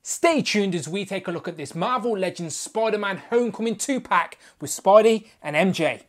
Stay tuned as we take a look at this Marvel Legends Spider-Man Homecoming 2-pack with Spidey and MJ.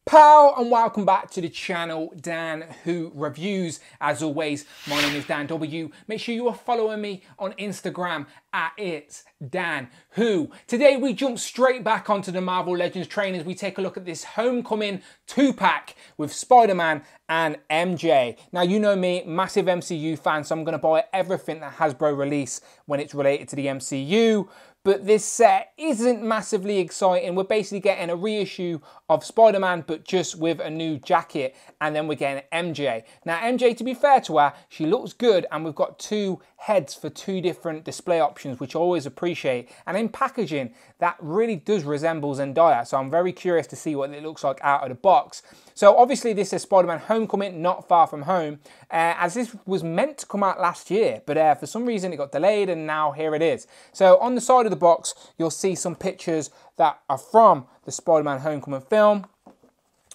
Pow and welcome back to the channel, Dan Who Reviews. As always, my name is Dan W. Make sure you are following me on Instagram at It's Dan Who. Today we jump straight back onto the Marvel Legends train as we take a look at this Homecoming 2-pack with Spider-Man and MJ. Now you know me, massive MCU fan, so I'm going to buy everything that Hasbro release when it's related to the MCU. But this set isn't massively exciting. We're basically getting a reissue of Spider-Man, but just with a new jacket. And then we're getting MJ. Now, MJ, to be fair to her, she looks good. And we've got two heads for two different display options, which I always appreciate. And in packaging, that really does resemble Zendaya. So I'm very curious to see what it looks like out of the box. So obviously this is Spider-Man Homecoming, Not Far From Home, as this was meant to come out last year, but for some reason it got delayed and now here it is. So on the side of the box, you'll see some pictures that are from the Spider-Man Homecoming film.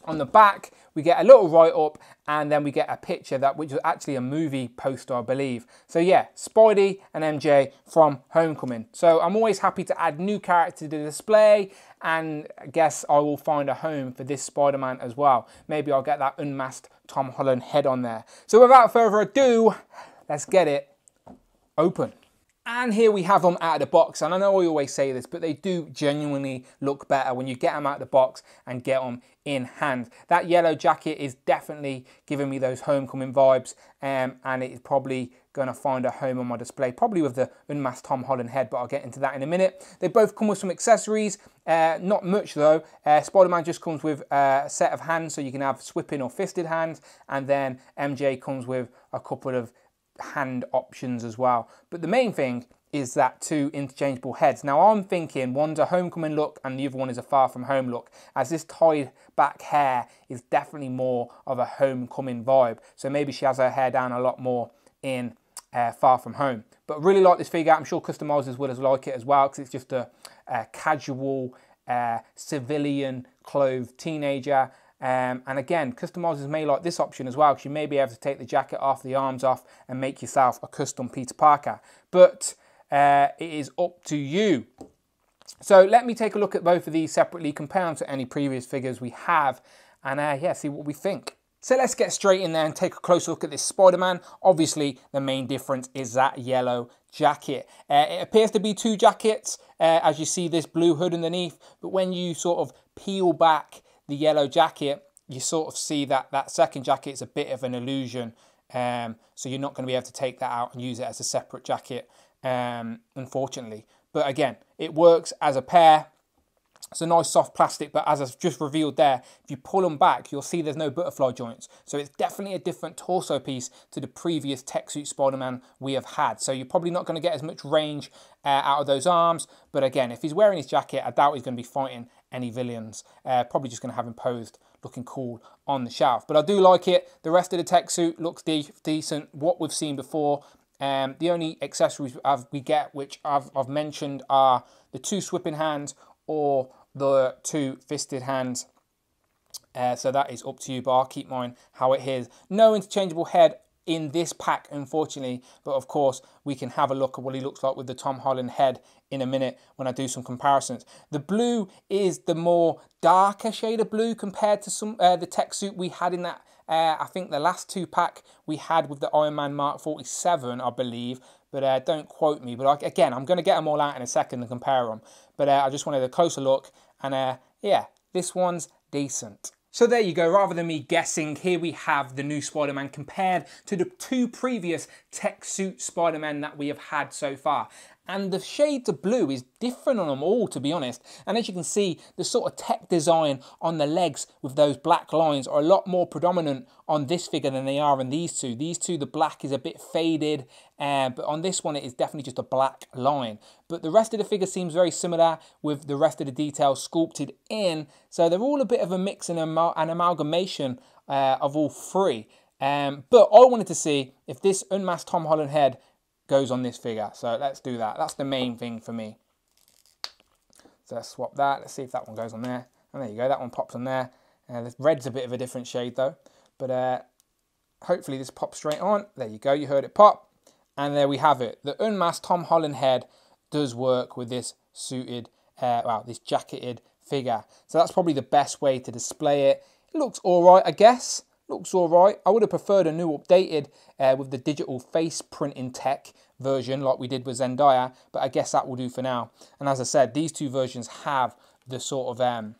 On the back, we get a little write-up and then we get a picture which was actually a movie poster, I believe. So yeah, Spidey and MJ from Homecoming. So I'm always happy to add new characters to the display, and I guess I will find a home for this Spider-Man as well. Maybe I'll get that unmasked Tom Holland head on there. So without further ado, let's get it open. And here we have them out of the box, and I know I always say this, but they do genuinely look better when you get them out of the box and get them in hand. That yellow jacket is definitely giving me those Homecoming vibes, and it is probably going to find a home on my display, probably with the unmasked Tom Holland head, but I'll get into that in a minute. They both come with some accessories, not much though. Spider-Man just comes with a set of hands, so you can have swipping or fisted hands, and then MJ comes with a couple of hand options as well. But the main thing is that two interchangeable heads. Now I'm thinking one's a Homecoming look and the other one is a Far From Home look, as this tied back hair is definitely more of a Homecoming vibe. So maybe she has her hair down a lot more in Far From Home. But really like this figure. I'm sure customizers will like it as well, because it's just a casual civilian clothed teenager. And again, customizers may like this option as well, because you may be able to take the jacket off, the arms off, and make yourself a custom Peter Parker. But it is up to you. So let me take a look at both of these separately, compare them to any previous figures we have, and yeah, see what we think. So let's get straight in there and take a closer look at this Spider-Man. Obviously, the main difference is that yellow jacket. It appears to be two jackets, as you see this blue hood underneath, but when you sort of peel back the yellow jacket, you sort of see that that second jacket is a bit of an illusion. So you're not going to be able to take that out and use it as a separate jacket, unfortunately. But again, it works as a pair. It's a nice soft plastic, but as I've just revealed there, if you pull them back, you'll see there's no butterfly joints. So it's definitely a different torso piece to the previous tech suit Spider-Man we have had. So you're probably not going to get as much range out of those arms. But again, if he's wearing his jacket, I doubt he's going to be fighting any villains. Probably just going to have him posed looking cool on the shelf. But I do like it. The rest of the tech suit looks decent, what we've seen before. The only accessories we get, which I've mentioned, are the two swipping hands or the two fisted hands. So that is up to you, but I'll keep mine how it is. No interchangeable head in this pack, unfortunately, but of course we can have a look at what he looks like with the Tom Holland head in a minute when I do some comparisons. The blue is the more darker shade of blue compared to some the tech suit we had in that I think the last 2-pack we had with the Iron Man Mark 47, I believe, but don't quote me. But again, I'm going to get them all out in a second and compare them. But I just wanted a closer look, and yeah, this one's decent. So there you go, rather than me guessing, here we have the new Spider-Man compared to the two previous tech suit Spider-Man that we have had so far. And the shades of blue is different on them all, to be honest. And as you can see, the sort of tech design on the legs with those black lines are a lot more predominant on this figure than they are on these two. These two, the black is a bit faded, but on this one, it is definitely just a black line. But the rest of the figure seems very similar, with the rest of the details sculpted in. So they're all a bit of a mix and an amalgamation of all three. But I wanted to see if this unmasked Tom Holland head goes on this figure. So let's do that. That's the main thing for me. So let's swap that. Let's see if that one goes on there. And there you go, that one pops on there. The red's a bit of a different shade though, but hopefully this pops straight on. There you go, you heard it pop. And there we have it. The unmasked Tom Holland head does work with this suited, this jacketed figure. So that's probably the best way to display it. It looks all right, I guess. Looks all right. I would have preferred a new updated with the digital face printing tech version like we did with Zendaya, but I guess that will do for now. And as I said, these two versions have the sort of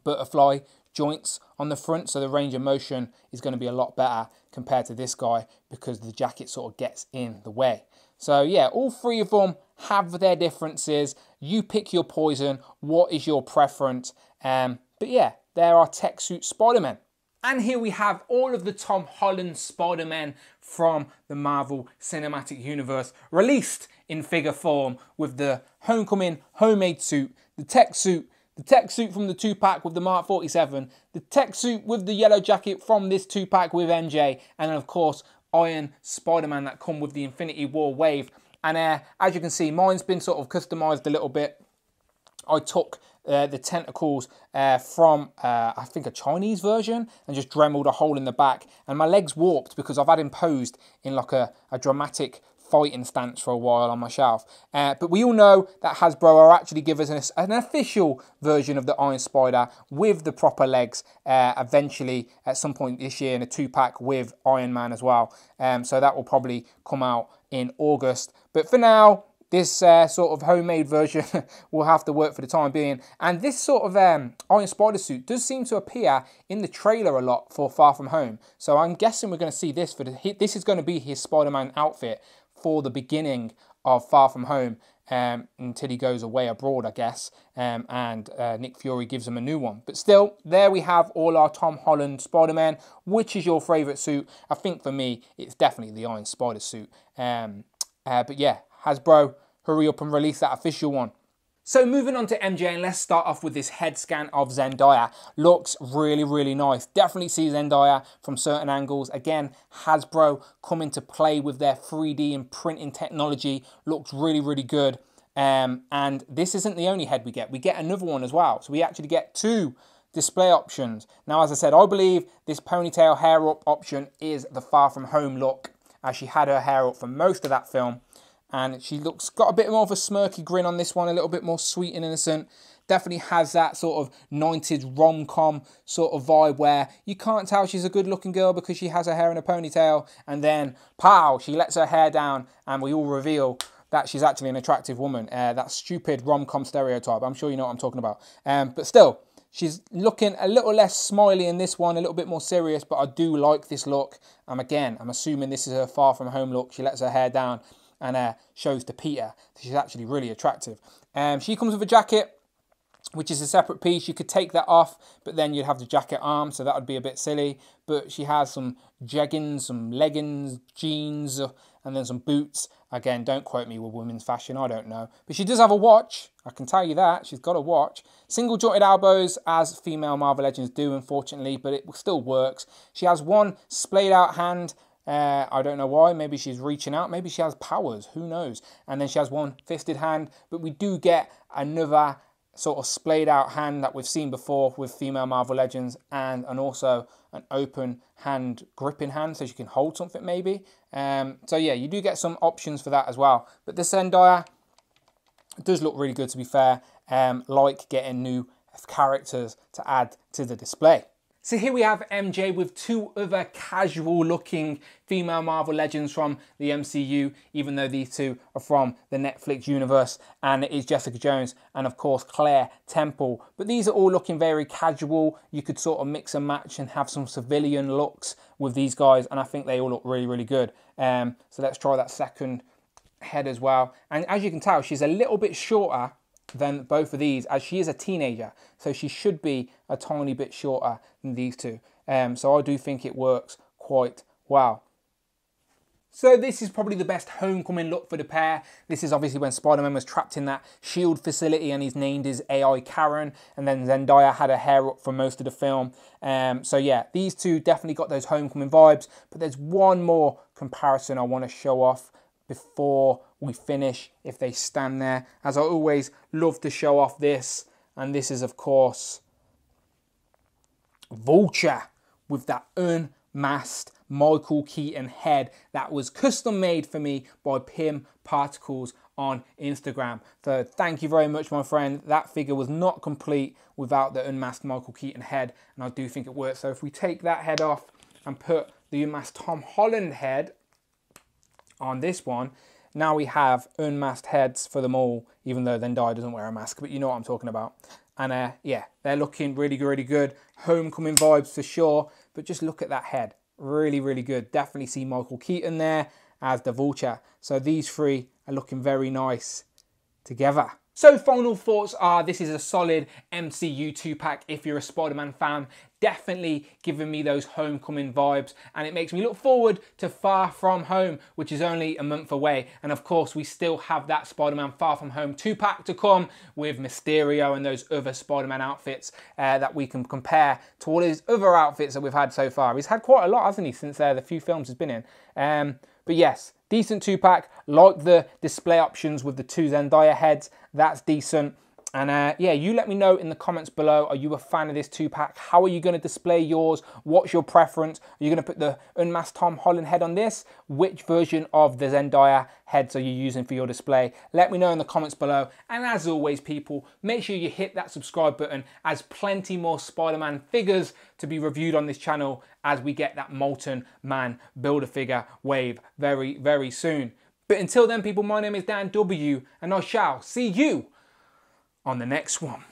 butterfly joints on the front, so the range of motion is going to be a lot better compared to this guy because the jacket sort of gets in the way. So yeah, all three of them have their differences. You pick your poison. What is your preference? But yeah, there are tech suit Spider-Man. And here we have all of the Tom Holland Spider-Man from the Marvel Cinematic Universe released in figure form with the Homecoming homemade suit, the tech suit from the 2-pack with the Mark 47, the tech suit with the yellow jacket from this 2-pack with MJ, and of course Iron Spider-Man that come with the Infinity War wave. And as you can see, mine's been sort of customized a little bit. I took the tentacles from, I think, a Chinese version and just dremeled a hole in the back. And my legs warped because I've had him posed in like a dramatic fighting stance for a while on my shelf. But we all know that Hasbro are actually giving us an official version of the Iron Spider with the proper legs eventually at some point this year in a 2-pack with Iron Man as well. So that will probably come out in August. But for now, this sort of homemade version will have to work for the time being. And this sort of Iron Spider suit does seem to appear in the trailer a lot for Far From Home. So I'm guessing we're going to see this this is going to be his Spider-Man outfit for the beginning of Far From Home until he goes away abroad, I guess, and Nick Fury gives him a new one. But still, there we have all our Tom Holland Spider-Man. Which is your favourite suit? I think for me, it's definitely the Iron Spider suit. But yeah, Hasbro, hurry up and release that official one. So moving on to MJ, and let's start off with this head scan of Zendaya. Looks really, really nice. Definitely see Zendaya from certain angles. Again, Hasbro coming to play with their 3D and printing technology. Looks really, really good. And this isn't the only head we get. We get another one as well. So we actually get 2 display options. Now, as I said, I believe this ponytail hair up option is the Far From Home look, as she had her hair up for most of that film. And she got a bit more of a smirky grin on this one, a little bit more sweet and innocent. Definitely has that sort of 90s rom-com sort of vibe where you can't tell she's a good-looking girl because she has her hair in a ponytail. And then, pow, she lets her hair down and we all reveal that she's actually an attractive woman. That stupid rom-com stereotype. I'm sure you know what I'm talking about. But still, she's looking a little less smiley in this one, a little bit more serious, but I do like this look. Again, I'm assuming this is her Far From Home look. She lets her hair down and shows to Peter that she's actually really attractive. She comes with a jacket, which is a separate piece. You could take that off, but then you'd have the jacket arm, so that would be a bit silly. But she has some jeggings, some leggings, jeans, and then some boots. Again, don't quote me with women's fashion, I don't know. But she does have a watch, I can tell you that. She's got a watch. Single jointed elbows, as female Marvel Legends do, unfortunately, but it still works. She has one splayed out hand. I don't know why. Maybe she's reaching out. Maybe she has powers. Who knows? And then she has one fisted hand. But we do get another sort of splayed out hand that we've seen before with female Marvel Legends, and also an open hand, gripping hand, so she can hold something maybe. So yeah, you do get some options for that as well. But this Zendaya does look really good, to be fair. Like getting new characters to add to the display. So here we have MJ with 2 other casual looking female Marvel Legends from the MCU, even though these 2 are from the Netflix universe, and it is Jessica Jones and of course Claire Temple. But these are all looking very casual. You could sort of mix and match and have some civilian looks with these guys, and I think they all look really, really good. So let's try that second head as well. And as you can tell, she's a little bit shorter than both of these, as she is a teenager, so she should be a tiny bit shorter than these 2. So I do think it works quite well. So this is probably the best homecoming look for the pair. This is obviously when Spider-Man was trapped in that SHIELD facility and he's named his AI Karen, and then Zendaya had her hair up for most of the film. So yeah, these 2 definitely got those homecoming vibes, but there's one more comparison I want to show off before we finish, if they stand there, as I always love to show off this. And this is of course Vulture with that unmasked Michael Keaton head that was custom made for me by Pim Particles on Instagram. So thank you very much, my friend. That figure was not complete without the unmasked Michael Keaton head, and I do think it works. So if we take that head off and put the unmasked Tom Holland head on this one, now we have unmasked heads for them all, even though Zendaya doesn't wear a mask, but you know what I'm talking about. And yeah, they're looking really, really good. Homecoming vibes for sure, but just look at that head. Really, really good. Definitely see Michael Keaton there as the Vulture. So these three are looking very nice together. So final thoughts are, this is a solid MCU 2-pack if you're a Spider-Man fan. Definitely giving me those homecoming vibes, and it makes me look forward to Far From Home, which is only a month away. And of course, we still have that Spider-Man Far From Home 2-pack to come with Mysterio and those other Spider-Man outfits that we can compare to all his other outfits that we've had so far. He's had quite a lot, hasn't he, since the few films he's been in. But yes, decent 2-pack, like the display options with the 2 Zendaya heads, that's decent. And yeah, you let me know in the comments below, are you a fan of this 2-pack? How are you going to display yours? What's your preference? Are you going to put the unmasked Tom Holland head on this? Which version of the Zendaya heads are you using for your display? Let me know in the comments below. And as always, people, make sure you hit that subscribe button, as plenty more Spider-Man figures to be reviewed on this channel as we get that Molten Man Build-A-Figure wave very, very soon. But until then, people, my name is Dan W, and I shall see you on the next one.